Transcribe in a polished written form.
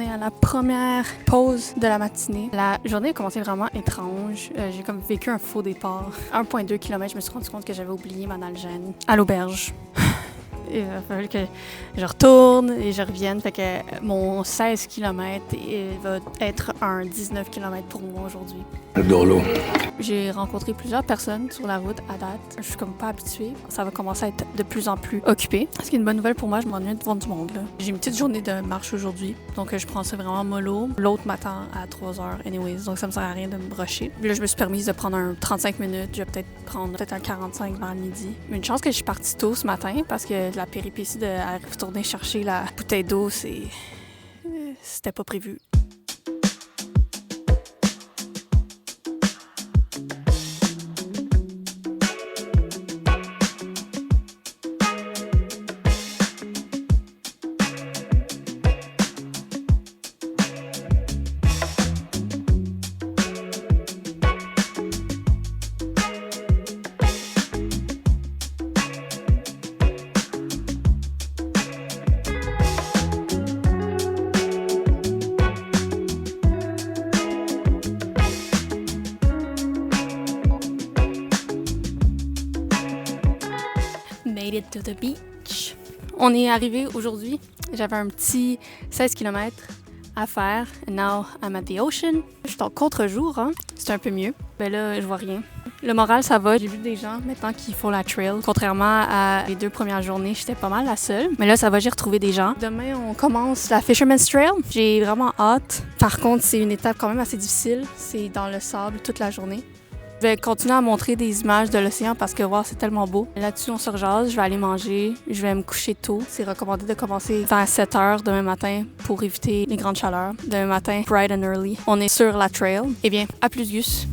est à la première pause de la matinée. La journée a commencé vraiment étrange. J'ai comme vécu un faux départ. 1,2 km, je me suis rendu compte que j'avais oublié ma nalgène à l'auberge. Il va falloir que je retourne et je revienne. Fait que mon 16 km va être un 19 km pour moi aujourd'hui. Dorlo. J'ai rencontré plusieurs personnes sur la route à date. Je suis comme pas habituée. Ça va commencer à être de plus en plus occupé. Ce qui est une bonne nouvelle pour moi, je m'ennuie devant du monde. J'ai une petite journée de marche aujourd'hui, donc je prends ça vraiment mollo. L'autre m'attend à 3h anyways, donc ça me sert à rien de me rusher. Là, je me suis permise de prendre un 35 minutes. Je vais peut-être prendre un 45 vers le midi. Mais une chance que je suis partie tôt ce matin parce que la péripétie de retourner chercher la bouteille d'eau, c'était pas prévu. Made it to the beach. On est arrivé aujourd'hui. J'avais un petit 16 km à faire. And now I'm at the ocean. Je suis en contre-jour, hein. C'est un peu mieux. Ben là, je vois rien. Le moral, ça va. J'ai vu des gens maintenant qui font la trail. Contrairement à les 2 premières journées, j'étais pas mal la seule. Mais là, ça va, j'ai retrouvé des gens. Demain, on commence la Fisherman's Trail. J'ai vraiment hâte. Par contre, c'est une étape quand même assez difficile. C'est dans le sable toute la journée. Je vais continuer à montrer des images de l'océan parce que wow, c'est tellement beau. Là-dessus, on se rejase, je vais aller manger, je vais me coucher tôt. C'est recommandé de commencer vers 7h demain matin pour éviter les grandes chaleurs. Demain matin, bright and early. On est sur la trail. Eh bien, à plus Gus.